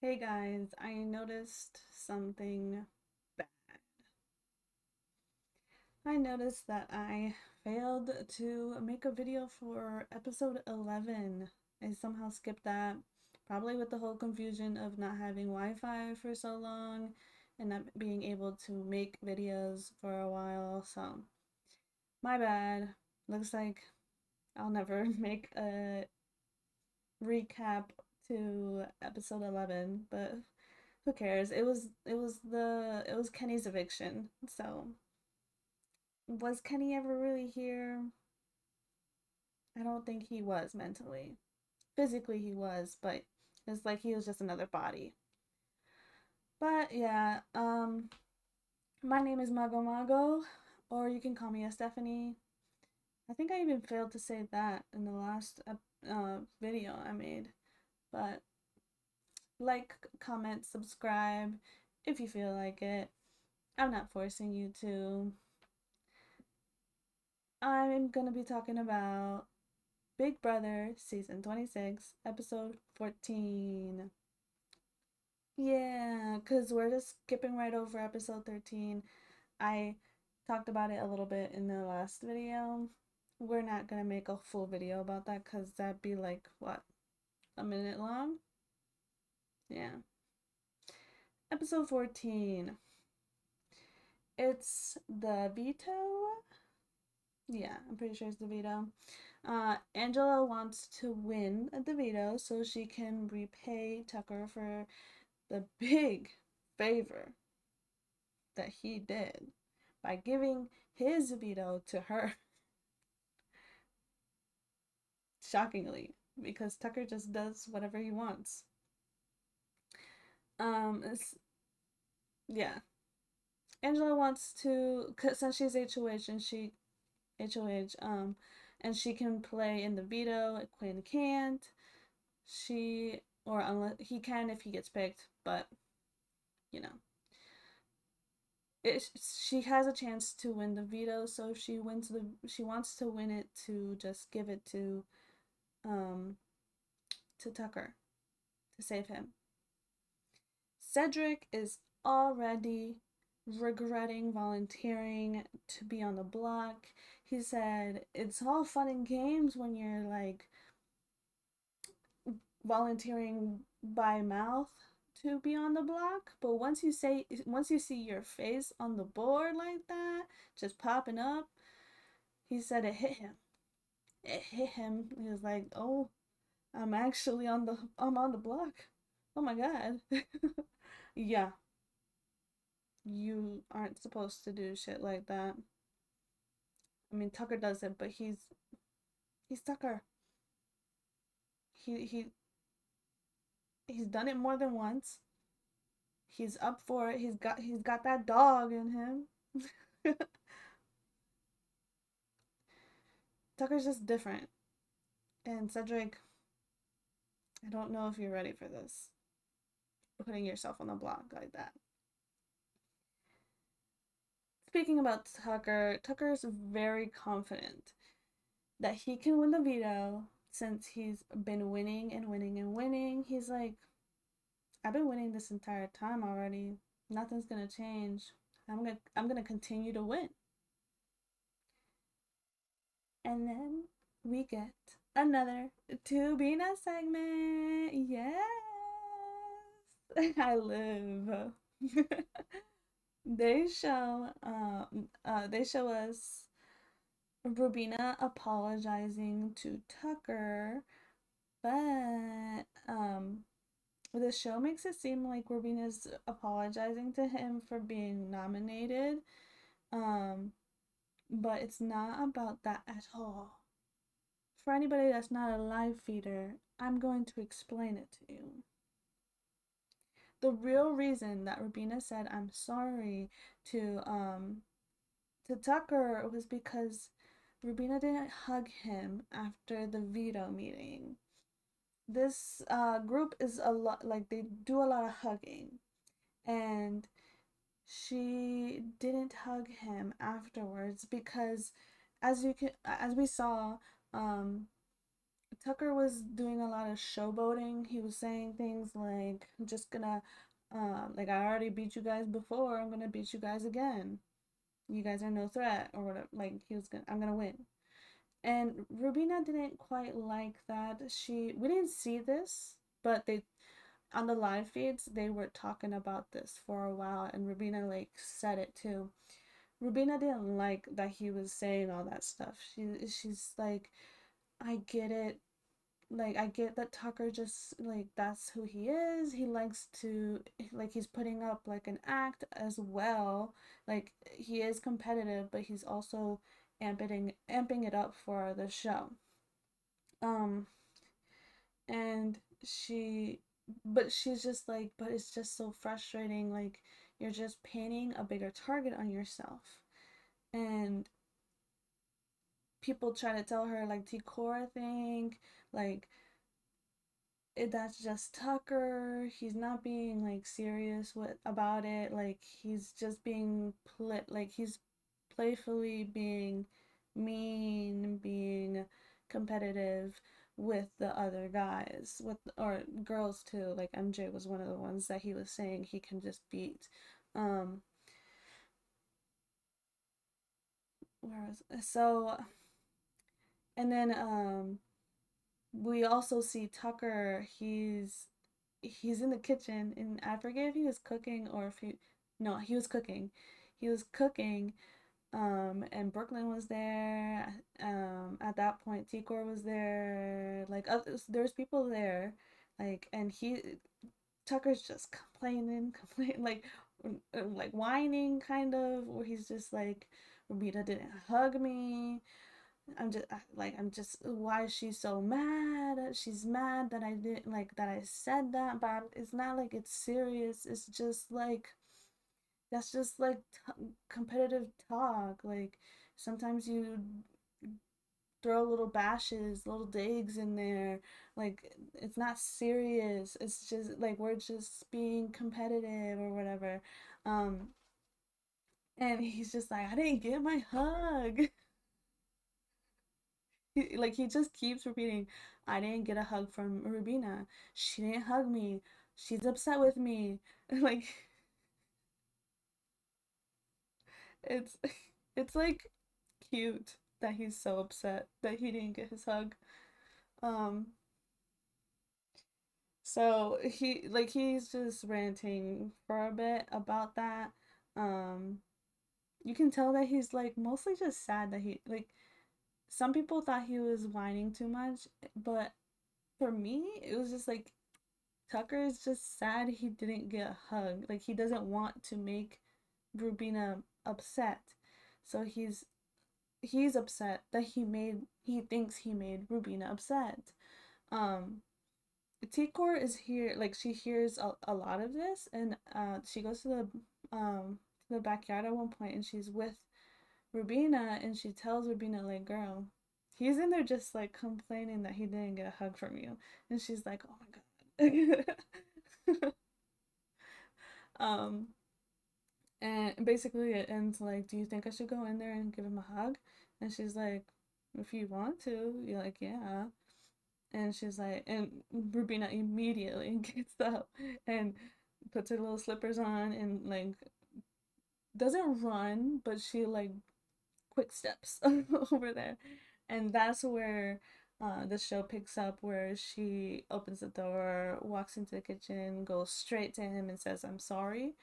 Hey guys, I noticed something bad. I noticed that I failed to make a video for episode 11. I somehow skipped that, probably with the whole confusion of not having Wi-Fi for so long and not being able to make videos for a while. So, my bad. Looks like I'll never make a recap to episode 11, but who cares? It was Kenny's eviction. So, was Kenny ever really here? I don't think he was mentally. Physically he was, but it's like he was just another body. But yeah, my name is Mago Mago, or you can call me a Stephanie. I think I even failed to say that in the last video I made. But like, comment, subscribe if you feel like it. I'm not forcing you to. I'm gonna be talking about Big Brother season 26, episode 14. Yeah, because we're just skipping right over episode 13. I talked about it a little bit in the last video. We're not gonna make a full video about that because that'd be like, what, a minute long? Yeah. Episode 14. It's the veto. Yeah, I'm pretty sure it's the veto. Angela wants to win at the veto so she can repay Tucker for the big favor that he did by giving his veto to her. Shockingly, because Tucker just does whatever he wants. Yeah, Angela wants to, cause since she's HOH and she HOH, and she can play in the veto. Quinn can't. She or unless he can if he gets picked, but you know, she has a chance to win the veto. So if she wants to win it to just give it um to Tucker to save him. Cedric is already regretting volunteering to be on the block. He said it's all fun and games when you're like volunteering by mouth to be on the block, but once you see your face on the board like that, just popping up, he said it hit him. It hit him. He was like, "Oh, I'm on the block. Oh my god." Yeah, you aren't supposed to do shit like that. I mean, Tucker does it, but he's Tucker. He he's done it more than once. He's up for it. He's got that dog in him. Tucker's just different. And Cedric, I don't know if you're ready for this. Putting yourself on the block like that. Speaking about Tucker, Tucker's very confident that he can win the veto since he's been winning and winning and winning. He's like, I've been winning this entire time already. Nothing's gonna change. I'm gonna continue to win. And then we get another Tubina segment. Yes. I live. They show us Rubina apologizing to Tucker, but the show makes it seem like Rubina's apologizing to him for being nominated. Um, but it's not about that at all. For anybody that's not a live feeder, I'm going to explain it to you. The real reason that Rubina said I'm sorry to Tucker was because Rubina didn't hug him after the veto meeting. This group is a lot, like, they do a lot of hugging, and she didn't hug him afterwards because as we saw, um Tucker was doing a lot of showboating. He was saying things like, "I'm just gonna, like I already beat you guys before. I'm gonna beat you guys again. You guys are no threat," or whatever. Like he was gonna, "I'm gonna win." And Rubina didn't quite like that. We didn't see this, but they on the live feeds they were talking about this for a while, and Rubina like said it too. Rubina didn't like that he was saying all that stuff. She's like, I get it. Like I get that Tucker just like that's who he is. He likes to like he's putting up like an act as well. Like he is competitive, but he's also amping it up for the show. Um and she but she's just like, but it's just so frustrating, like you're just painting a bigger target on yourself. And people try to tell her like T-Core thing, like that's just Tucker. He's not being like serious with about it. Like he's just being like he's playfully being mean, being competitive with the other guys, with or girls too. Like MJ was one of the ones that he was saying he can just beat. Um, where was so and then we also see Tucker. He's in the kitchen, and I forget if he was cooking or if he no, he was cooking. He was cooking, and Brooklyn was there. At that point, Tikor was there. Like there's people there, like, and Tucker's just complaining, like whining, kind of, where he's just like, Rubita didn't hug me. I'm just why is she so mad? She's mad that I didn't like that I said that, but it's not like it's serious. It's just like that's just like competitive talk. Like sometimes you throw little bashes, little digs in there. Like it's not serious. It's just like we're just being competitive or whatever. Um and he's just like, I didn't get my hug. Like he just keeps repeating, I didn't get a hug from Rubina. She didn't hug me. She's upset with me. Like it's it's like cute that he's so upset that he didn't get his hug. Um so he's just ranting for a bit about that. Um you can tell that he's like mostly just sad that he like some people thought he was whining too much, but for me it was just like Tucker is just sad he didn't get a hug. Like he doesn't want to make Rubina upset. So he's upset that he thinks he made Rubina upset. Um T-Core is here like she hears a lot of this, and she goes to the backyard at one point, and she's with Rubina, and she tells Rubina like, girl, he's in there just like complaining that he didn't get a hug from you. And she's like, oh my god. um and basically it ends like, do you think I should go in there and give him a hug? And she's like, if you want to. You're like, yeah. And she's like, and Rubina immediately gets up and puts her little slippers on and like doesn't run, but she like quick steps over there. And that's where the show picks up, where she opens the door, walks into the kitchen, goes straight to him and says, I'm sorry.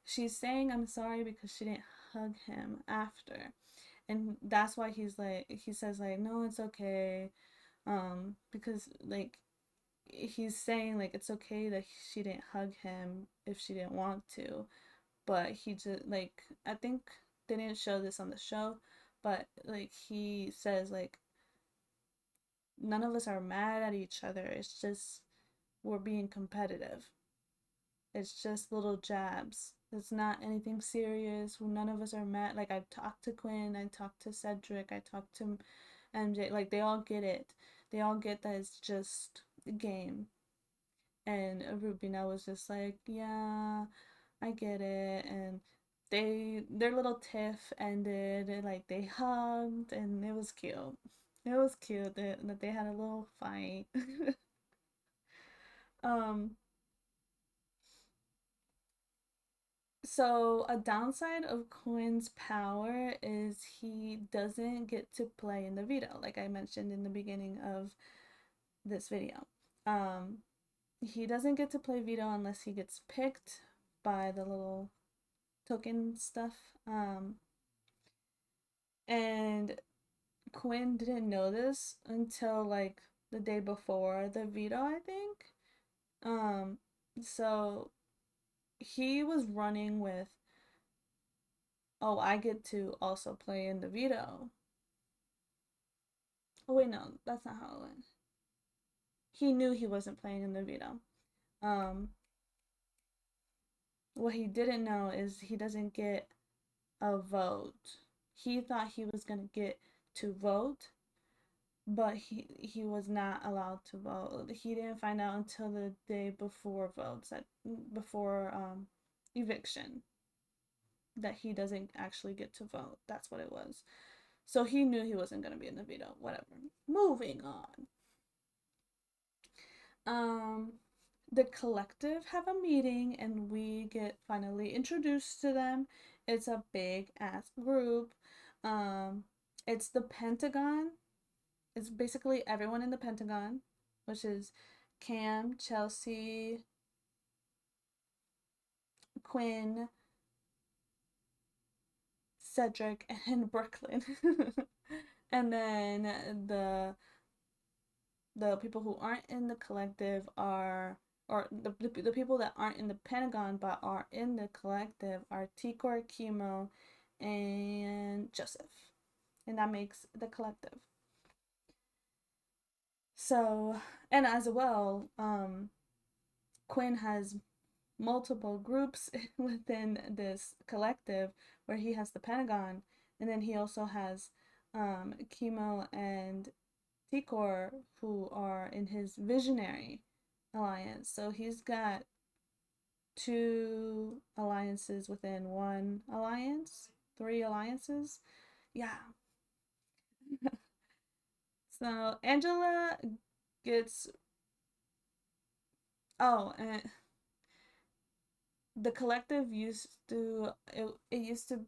She's saying I'm sorry because she didn't hug him after. And that's why he says like, no, it's okay. Because like he's saying like it's okay that she didn't hug him if she didn't want to, but he just like I think they didn't show this on the show, but like he says like none of us are mad at each other. It's just we're being competitive. It's just little jabs. It's not anything serious. None of us are mad. Like I talked to Quinn, I talked to Cedric, I talked to MJ. Like they all get it. They all get that it's just a game. And Rubina was just like, yeah, I get it. And their little tiff ended, and like they hugged, and it was cute. It was cute that they had a little fight. um, so a downside of Quinn's power is he doesn't get to play in the veto, like I mentioned in the beginning of this video. Um, he doesn't get to play veto unless he gets picked by the little token stuff. And Quinn didn't know this until like the day before the veto, I think. Um, so he was running with, oh, I get to also play in the veto. Oh wait, no, that's not how it went. He knew he wasn't playing in the veto. Um, what he didn't know is he doesn't get a vote. He thought he was gonna get to vote, but he was not allowed to vote. He didn't find out until the day before votes, at before eviction, that he doesn't actually get to vote. That's what it was. So he knew he wasn't gonna be in the veto. Whatever. Moving on. Um, the collective have a meeting and we get finally introduced to them. It's a big ass group. Um, it's the Pentagon. It's basically everyone in the Pentagon, which is Cam, Chelsea, Quinn, Cedric, and Brooklyn. And then the people who aren't in the collective are, or the people that aren't in the Pentagon but are in the collective are Tikor, Chemo, and Joseph. And that makes the collective. So, and as well, Quinn has multiple groups within this collective where he has the Pentagon, and then he also has Chemo and Tikor who are in his visionary alliance. So he's got two alliances within one alliance, three alliances. Yeah. So Angela gets, oh, and the collective used to, it used to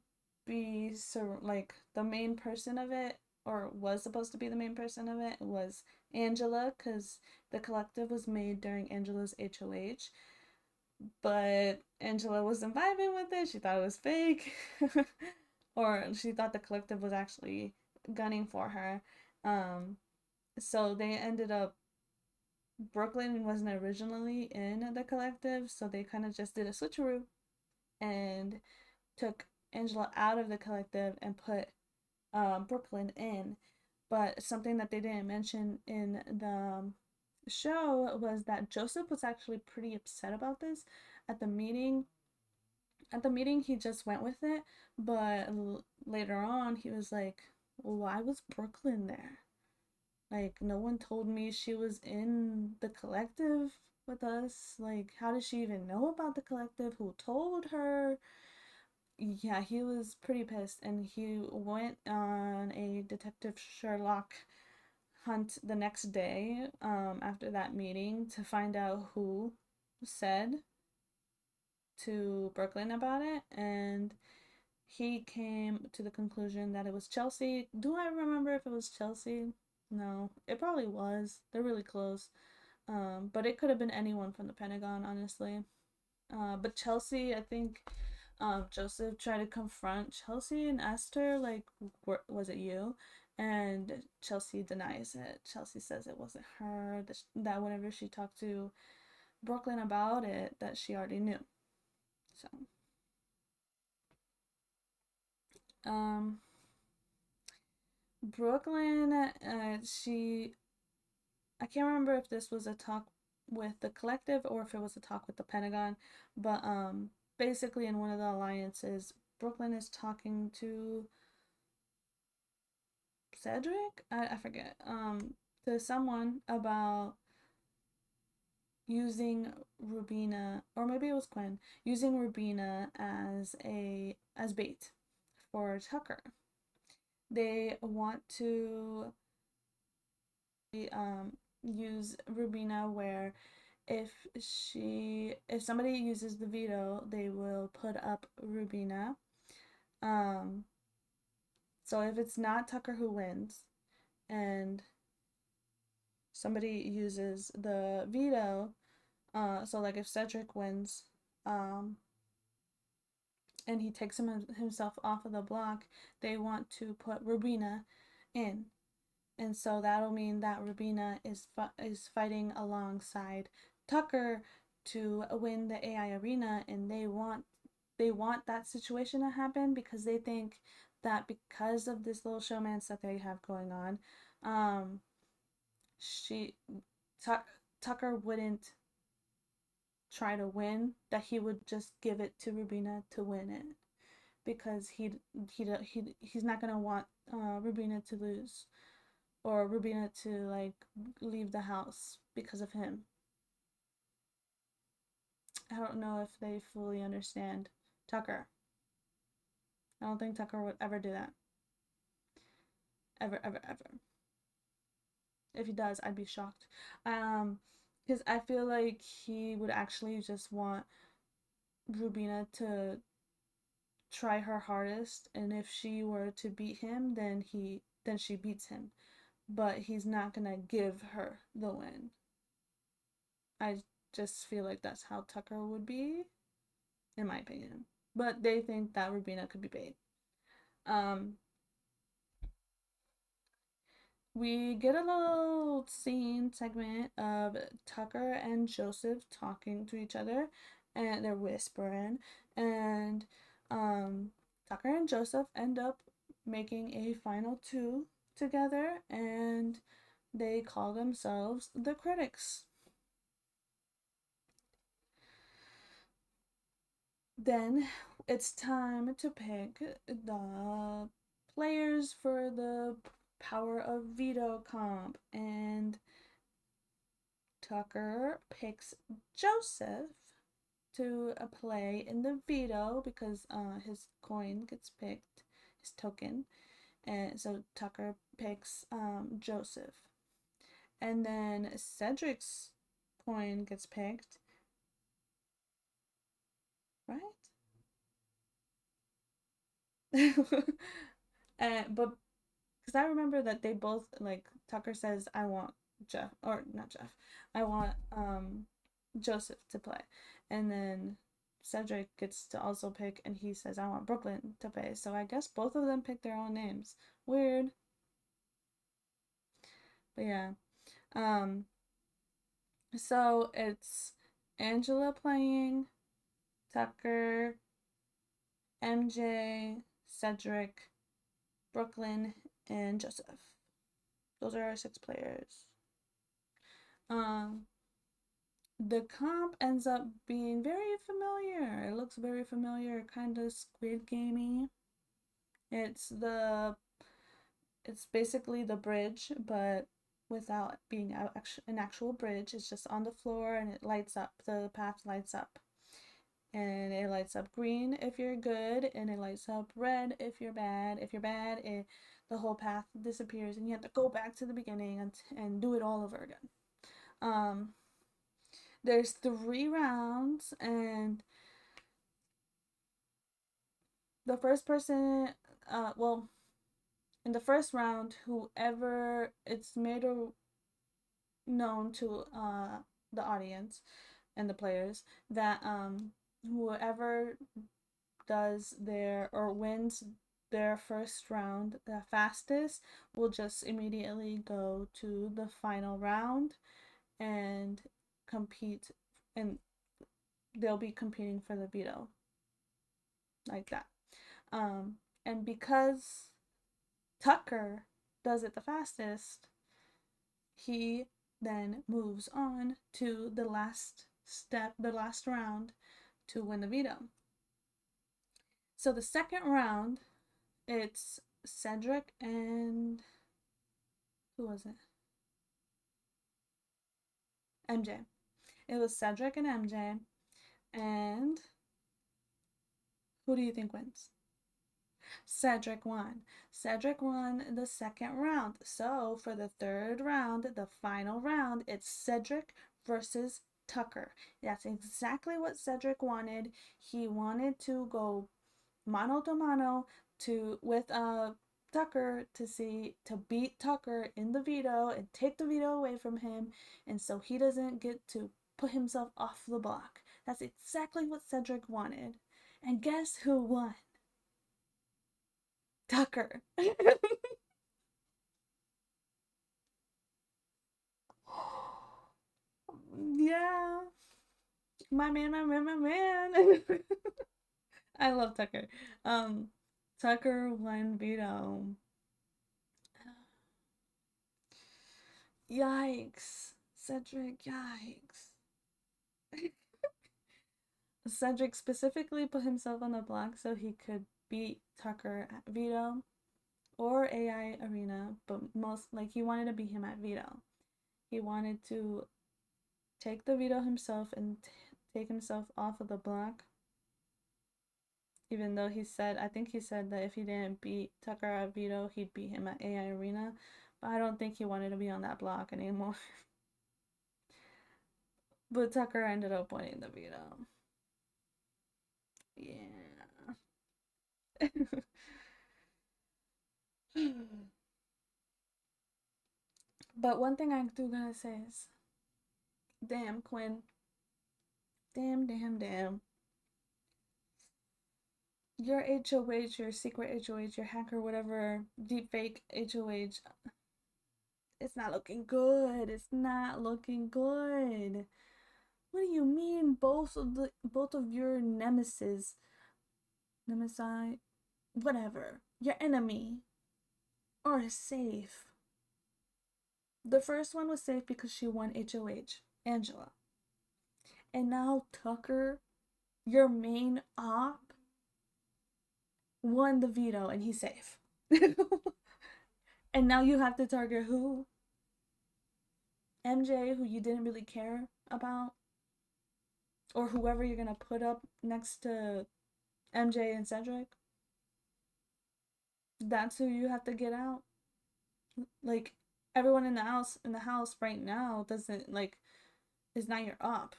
be so like the main person of it, or was supposed to be the main person of it, was Angela, because the collective was made during Angela's HOH, but Angela wasn't vibing with it. She thought it was fake. Or she thought the collective was actually gunning for her. um so they ended up, Brooklyn wasn't originally in the collective, so they kind of just did a switcheroo and took Angela out of the collective and put Brooklyn in. But something that they didn't mention in the show was that Joseph was actually pretty upset about this at the meeting. At the meeting, he just went with it, but later on, he was like, "Why was Brooklyn there? Like, no one told me she was in the collective with us. Like, how did she even know about the collective? Who told her?" Yeah, he was pretty pissed, and he went on a Detective Sherlock hunt the next day, after that meeting, to find out who said to Brooklyn about it, and he came to the conclusion that it was Chelsea. Do I remember if it was Chelsea? No, it probably was. They're really close. But it could have been anyone from the Pentagon, honestly. But Chelsea, I think, Joseph tried to confront Chelsea and asked her, like, was it you? And Chelsea denies it. Chelsea says it wasn't her, that whenever she talked to Brooklyn about it, that she already knew. So, um, Brooklyn, I can't remember if this was a talk with the collective or if it was a talk with the Pentagon, but basically in one of the alliances, Brooklyn is talking to Cedric, I forget, to someone about using Rubina, or maybe it was Quinn, using Rubina as bait for Tucker. They want to um use Rubina where if somebody uses the veto, they will put up Rubina. Um, so if it's not Tucker who wins and somebody uses the veto, so like if Cedric wins, um, and he takes himself off of the block, they want to put Rubina in. And so that'll mean that Rubina is fighting alongside Tucker to win the AI arena, and they want that situation to happen because they think that because of this little showmance that they have going on, um, she Tucker wouldn't try to win, that he would just give it to Rubina to win it because he's not gonna want Rubina to lose or Rubina to like leave the house because of him. I don't know if they fully understand Tucker. I don't think Tucker would ever do that. Ever, ever, ever. If he does, I'd be shocked. Because I feel like he would actually just want Rubina to try her hardest, and if she were to beat him, then she beats him. But he's not gonna give her the win. I just feel like that's how Tucker would be, in my opinion. But they think that Rubina could be paid. Um, we get a little scene segment of Tucker and Joseph talking to each other, and they're whispering, and um, Tucker and Joseph end up making a final two together, and they call themselves the critics. Then it's time to pick the players for the Power of Veto comp, and Tucker picks Joseph to play in the veto because his coin gets picked, his token, and so Tucker picks Joseph, and then Cedric's coin gets picked, right? But because I remember that they both like Tucker says I want Jeff or not Jeff, I want Joseph to play, and then Cedric gets to also pick, and he says I want Brooklyn to play. So I guess both of them picked their own names. Weird, but yeah. Um, so it's Angela playing, Tucker, MJ, Cedric, Brooklyn, and Joseph. Those are our six players. Um, the comp ends up being very familiar. It looks very familiar, kind of Squid Gamey. It's the it's basically the bridge, but without being an actual bridge. It's just on the floor and it lights up. The path lights up. And it lights up green if you're good, and it lights up red if you're bad. If you're bad, the whole path disappears, and you have to go back to the beginning and do it all over again. Um, there's 3 rounds, and the first person, well, in the first round, whoever it's made known to the audience and the players that whoever does their or wins their first round the fastest will just immediately go to the final round and compete, and they'll be competing for the veto like that. Um, and because Tucker does it the fastest, he then moves on to the last step, the last round to win the veto. So the second round, it's Cedric and who was it? MJ. It was Cedric and MJ. And who do you think wins? Cedric won. Cedric won the second round. So for the third round, the final round, it's Cedric versus Tucker. That's exactly what Cedric wanted. He wanted to go mano to mano to with Tucker to see to beat Tucker in the veto and take the veto away from him, and so he doesn't get to put himself off the block. That's exactly what Cedric wanted. And guess who won? Tucker. Yeah, my man, my man, my man. I love Tucker. Um, Tucker won veto. Yikes, Cedric. Yikes. Cedric specifically put himself on the block so he could beat Tucker at veto or AI Arena, but most like he wanted to beat him at veto. He wanted to take the veto himself and take himself off of the block. Even though he said, I think he said that if he didn't beat Tucker at veto, he'd beat him at AI Arena. But I don't think he wanted to be on that block anymore. But Tucker ended up winning the veto. Yeah. But one thing I do gotta say is, damn, Quinn. Damn, damn, damn. Your HOH, your secret HOH, your hacker, whatever, deepfake HOH, it's not looking good. It's not looking good. What do you mean both of your nemesis, whatever, your enemy are safe? The first one was safe because she won HOH, Angela. And now Tucker, your main op, won the veto and he's safe. And now you have to target who? MJ, who you didn't really care about, or whoever you're gonna put up next to MJ and Cedric. That's who you have to get out. Like everyone in the house right now doesn't like is not your op.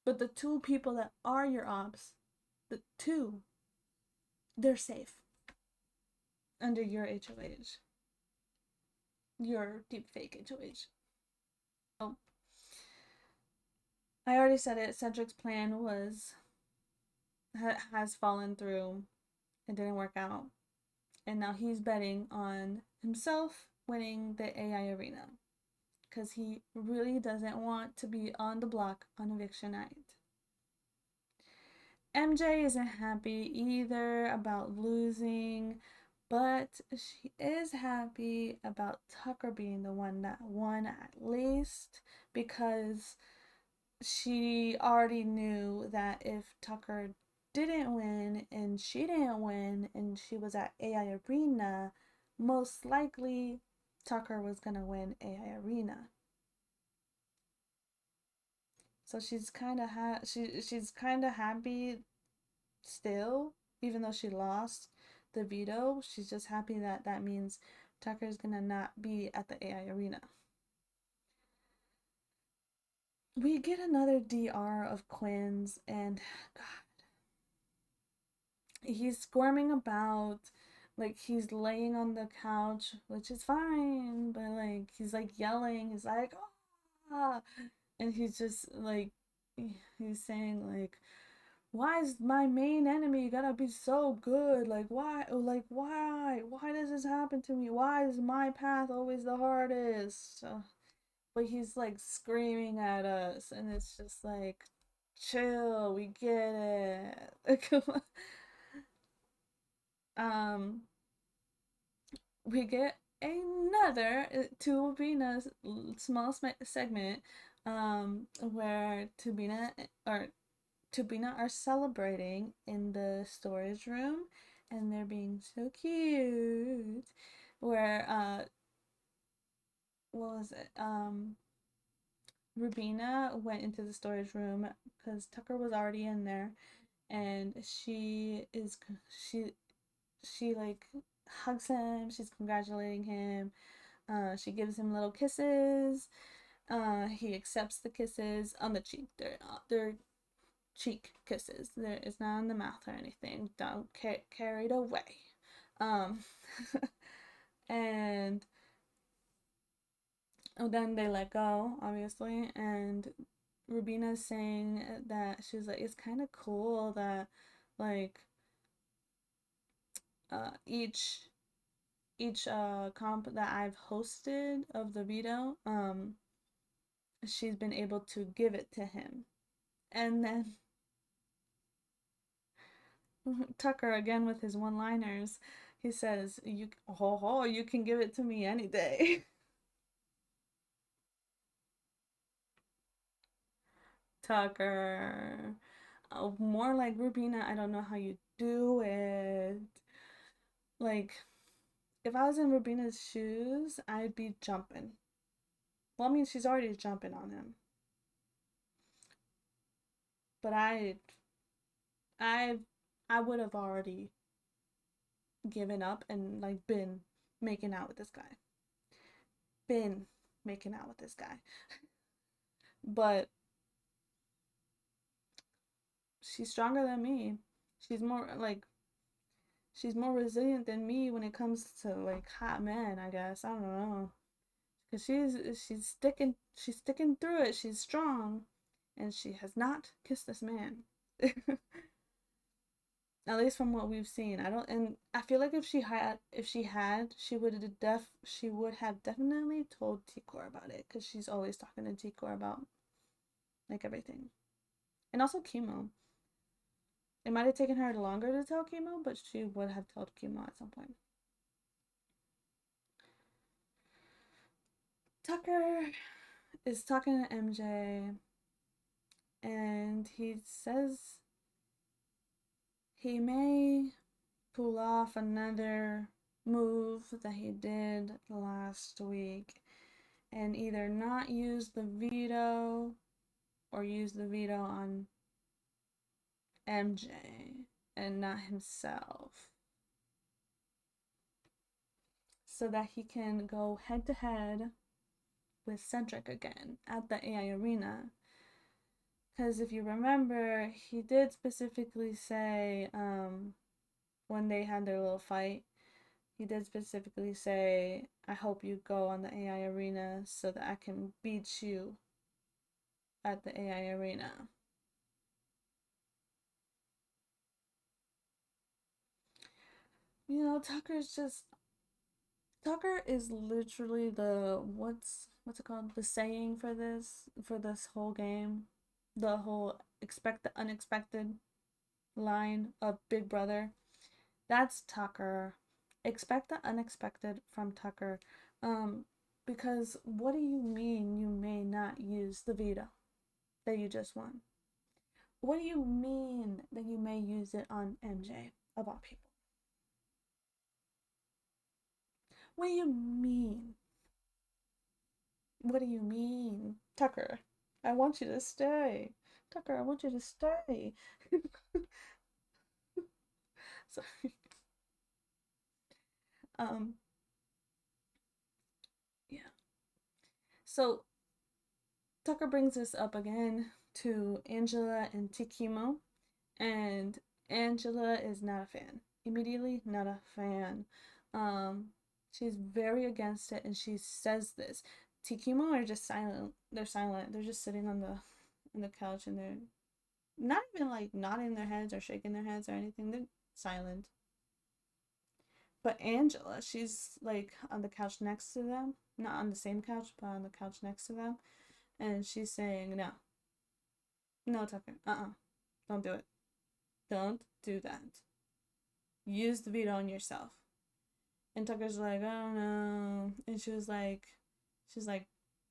But the two people that are your ops, the two, they're safe under your HOH, your deep fake HOH. Oh, I already said it. Cedric's plan has fallen through. It didn't work out, and now he's betting on himself winning the AI arena because he really doesn't want to be on the block on eviction night. MJ isn't happy either about losing, but she is happy about Tucker being the one that won at least because she already knew that if Tucker didn't win and she didn't win and she was at AI Arena, most likely Tucker was gonna win AI Arena. So she's kind of happy still, even though she lost the veto. She's just happy that that means Tucker's gonna not be at the AI Arena. We get another DR of Quinn's, and God, he's squirming about, like he's laying on the couch, which is fine, but like he's like yelling, he's like, ah, and he's just like, he's saying like, why is my main enemy gotta be so good? Like why does this happen to me? Why is my path always the hardest? But he's like screaming at us, and it's just like, chill, we get it. um, we get another Tubina's small segment, where Tubina are celebrating in the storage room, and they're being so cute. Where what was it? Rubina went into the storage room because Tucker was already in there, and she she like hugs him. She's congratulating him. She gives him little kisses. He accepts the kisses on the cheek. They're cheek kisses. It's not on the mouth or anything. Don't carry it away. Um, and then they let go, obviously. And Rubina's saying that she's like, it's kind of cool that like each comp that I've hosted of the veto, she's been able to give it to him. And then Tucker again with his one-liners. He says, "You you can give it to me any day." Tucker, more like Rubina. I don't know how you do it. Like, if I was in Rubina's shoes, I'd be jumping. Well, I mean, she's already jumping on him, but I, I would have already given up and like been making out with this guy. Been making out with this guy. But she's stronger than me. She's more like she's more resilient than me when it comes to like hot men, I guess. I don't know. Cuz she's sticking through it. She's strong and she has not kissed this man. At least from what we've seen. I don't and I feel like she would have definitely told Tikor about it cuz she's always talking to Tikor about like everything. And also Kimo. It might have taken her longer to tell Kimo, but she would have told Kimo at some point. Tucker is talking to MJ and he says he may pull off another move that he did last week and either not use the veto or use the veto on MJ and not himself so that he can go head to head with Cedric again at the AI arena. Because if you remember, he did specifically say, when they had their little fight, he did specifically say, I hope you go on the AI arena so that I can beat you at the AI arena. You know, Tucker is literally the what's it called? The saying for this whole game. The whole expect the unexpected line of Big Brother. That's Tucker. Expect the unexpected from Tucker. Um, because what do you mean you may not use the veto that you just won? What do you mean that you may use it on MJ of all people? What do you mean? What do you mean? Tucker, I want you to stay. Tucker, I want you to stay. Sorry. Um, yeah. So Tucker brings this up again to Angela and Tikimo, and Angela is not a fan. Immediately, not a fan. Um, she's very against it, and she says this. Tikimo are just silent. They're silent. They're just sitting on the couch, and they're not even like nodding their heads or shaking their heads or anything. They're silent. But Angela, she's like on the couch next to them, not on the same couch, but on the couch next to them, and she's saying, "No, no, Tucker, don't do it. Don't do that. Use the veto on yourself." And Tucker's like, "I don't know," and she's like,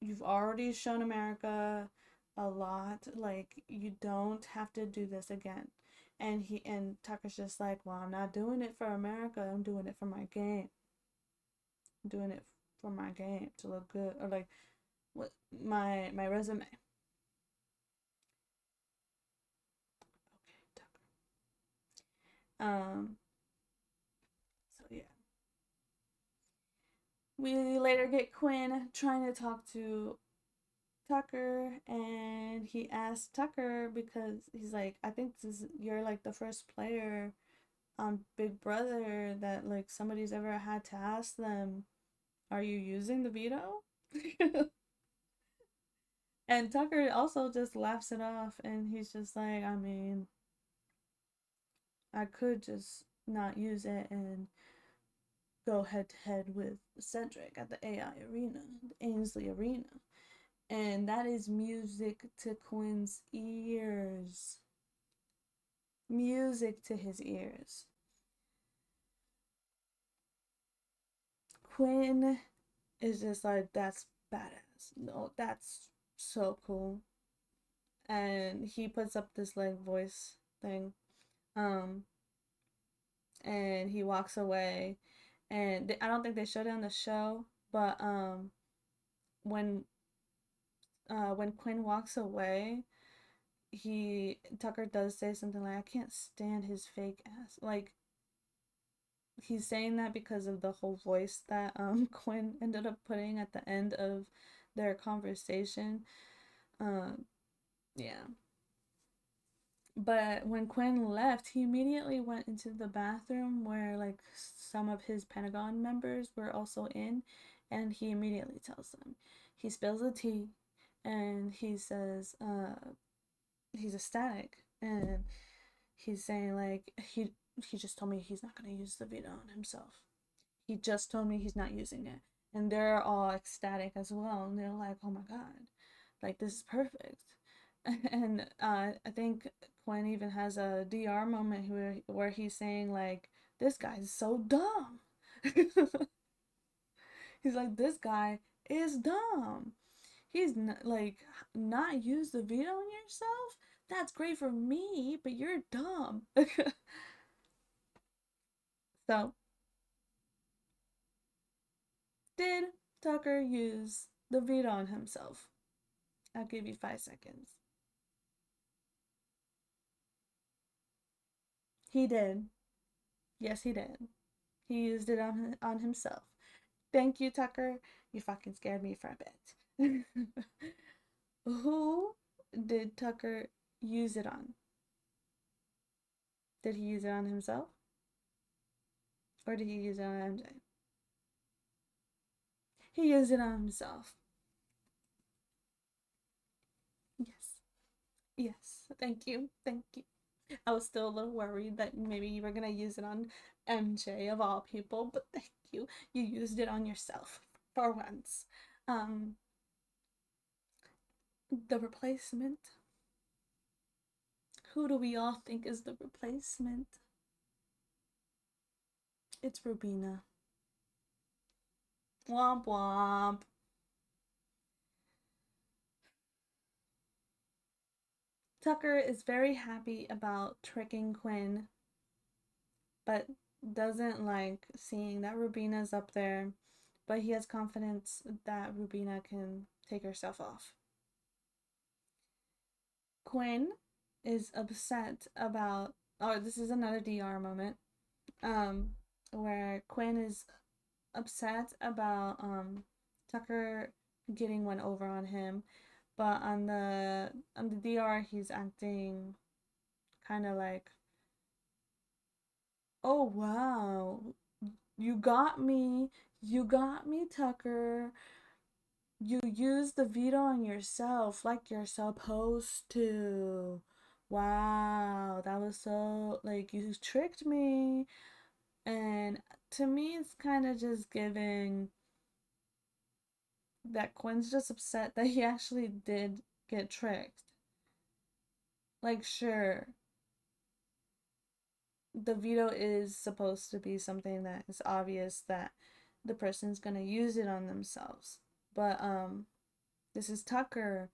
"You've already shown America a lot. Like, you don't have to do this again." And Tucker's just like, "Well, I'm not doing it for America. I'm doing it for my game. I'm doing it for my game to look good, or like what my resume." Okay, Tucker. Um, so yeah. We later get Quinn trying to talk to Tucker, and he asks Tucker because he's like, I think you're like the first player on Big Brother that like somebody's ever had to ask them, are you using the veto? And Tucker also just laughs it off, and he's just like, I mean, I could just not use it and go head to head with Cedric at the AI arena, the Ainsley arena. And that is music to Quinn's ears. Music to his ears. Quinn is just like, that's badass. No, that's so cool. And he puts up this like voice thing. Um, and he walks away. And I don't think they showed it on the show, but when when Quinn walks away, he Tucker does say something like, I can't stand his fake ass. Like he's saying that because of the whole voice that Quinn ended up putting at the end of their conversation. Um yeah. But when Quinn left, he immediately went into the bathroom where like some of his Pentagon members were also in, and he immediately tells them. He spills the tea and he says he's ecstatic, and he's saying like he just told me he's not going to use the veto on himself. He just told me he's not using it. And they're all ecstatic as well. And they're like, oh my God, like this is perfect. And I think Quinn even has a DR moment where he's saying, like, this guy's so dumb. He's like, this guy is dumb. He's not, like, not use the veto on yourself? That's great for me, but you're dumb. So, did Tucker use the veto on himself? I'll give you 5 seconds. He did. Yes, he did. He used it on himself. Thank you, Tucker. You fucking scared me for a bit. Who did Tucker use it on? Did he use it on himself? Or did he use it on MJ? He used it on himself. Yes. Yes. Thank you. Thank you. I was still a little worried that maybe you were gonna use it on MJ of all people, but thank you. You used it on yourself for once. Um, the replacement. Who do we all think is the replacement? It's Rubina. Womp womp. Tucker is very happy about tricking Quinn, but doesn't like seeing that Rubina's up there. But he has confidence that Rubina can take herself off. Quinn is upset about. Oh, this is another DR moment. Um, where Quinn is upset about Tucker getting one over on him, but on the DR he's acting kind of like, oh wow, you got me, Tucker. You used the veto on yourself like you're supposed to. Wow, that was so like you tricked me. And to me, it's kind of just giving that Quinn's just upset that he actually did get tricked. Like, sure, the veto is supposed to be something that is obvious that the person's gonna use it on themselves. But this is Tucker.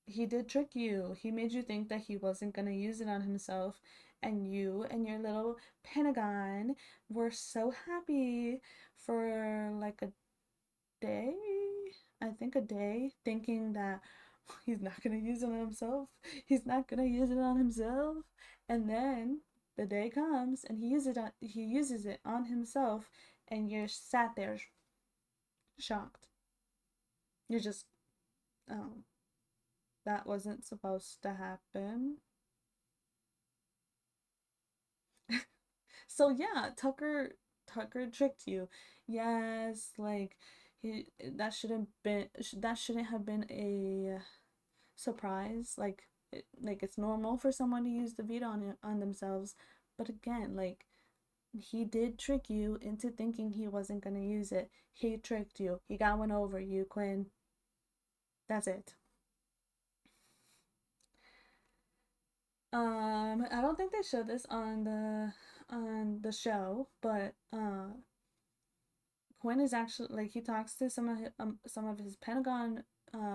He did trick you. He made you think that he wasn't gonna use it on himself, and you and your little Pentagon were so happy for like a day. I think a day, thinking that he's not gonna use it on himself. He's not gonna use it on himself. And then the day comes and he uses it on himself, and you're sat there shocked. You're just, oh, that wasn't supposed to happen. So yeah, Tucker tricked you. Yes, like he that shouldn't have been a surprise. Like it's normal for someone to use the veto on themselves, but again, like he did trick you into thinking he wasn't gonna use it. He tricked you. He got one over you, Quinn. That's it. I don't think they showed this on the show, but Quinn is actually like he talks to some of his Pentagon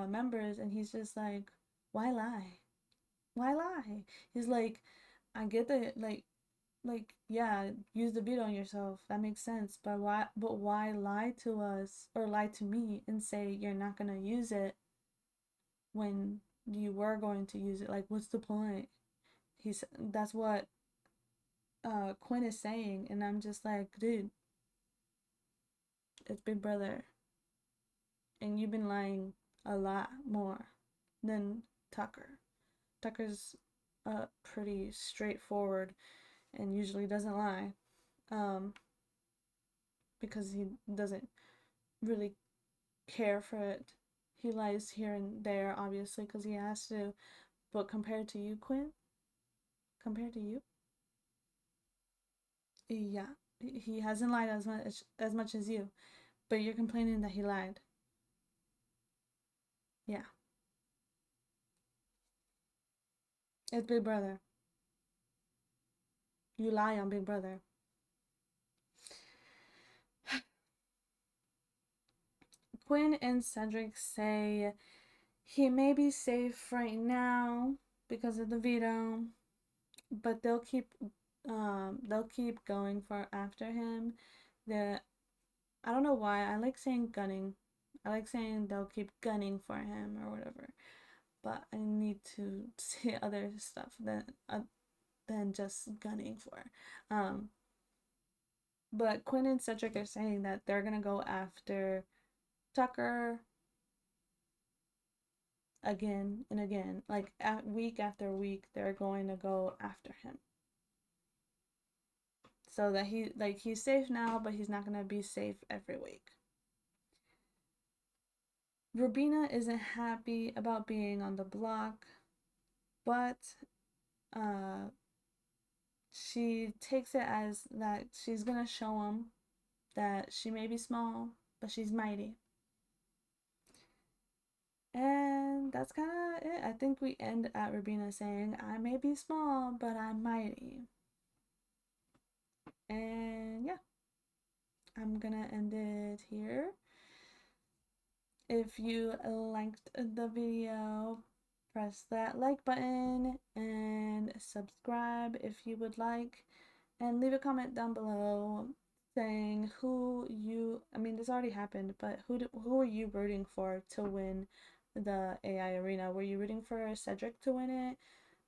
members, and he's just like, why lie? Why lie? He's like, I get that, like yeah, use the veto on yourself. That makes sense, but why lie to us or lie to me and say you're not gonna use it when you were going to use it? Like, what's the point? That's what Quinn is saying, and I'm just like, dude, it's Big Brother, and you've been lying a lot more than Tucker. Tucker's pretty straightforward and usually doesn't lie, um, because he doesn't really care for it. He lies here and there, obviously, because he has to. But compared to you, Quinn, compared to you, yeah, he hasn't lied as much as you. But you're complaining that he lied. Yeah, it's Big Brother. You lie on Big Brother. Quinn and Cedric say he may be safe right now because of the veto, but they'll keep going for after him. The I don't know why I like saying gunning. I like saying they'll keep gunning for him or whatever. But I need to say other stuff than just gunning for. Um, but Quinn and Cedric are saying that they're gonna go after Tucker again and again. Like week after week, they're going to go after him. So that he's safe now, but he's not gonna be safe every week. Rubina isn't happy about being on the block, but uh, she takes it as that she's gonna show him that she may be small, but she's mighty. And that's kind of it. I think we end at Rubina saying, I may be small, but I'm mighty. And yeah, I'm gonna end it here. If you liked the video, press that like button and subscribe if you would like. And leave a comment down below saying I mean, this already happened, but who are you rooting for to win the AI arena? Were you rooting for Cedric to win it,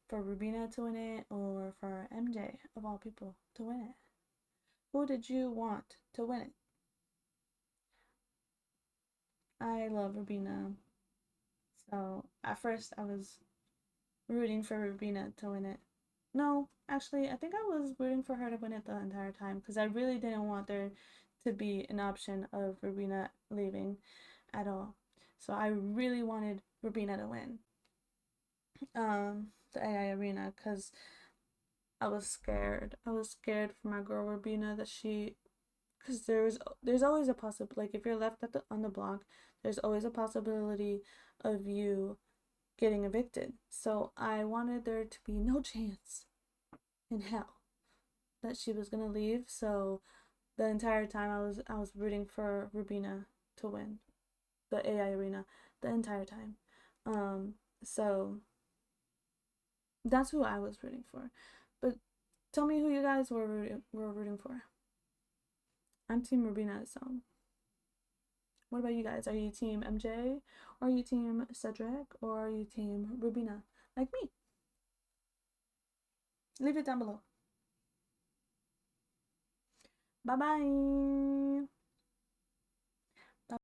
for Rubina to win it, or for MJ of all people to win it? Who did you want to win it? I love Rubina, so at first I was rooting for Rubina to win it. No, actually, I think I was rooting for her to win it the entire time because I really didn't want there to be an option of Rubina leaving at all. So I really wanted Rubina to win the AI arena because I was scared. I was scared for my girl Rubina that because there's always a possible, like if you're left on the block, there's always a possibility of you getting evicted. So I wanted there to be no chance in hell that she was gonna leave. So the entire time I was rooting for Rubina to win the AI arena the entire time. Um, so that's who I was rooting for. But tell me who you guys were rooting for. I'm Team Rubina. So what about you guys? Are you Team MJ? Or are you Team Cedric? Or are you Team Rubina? Like me. Leave it down below. Bye bye.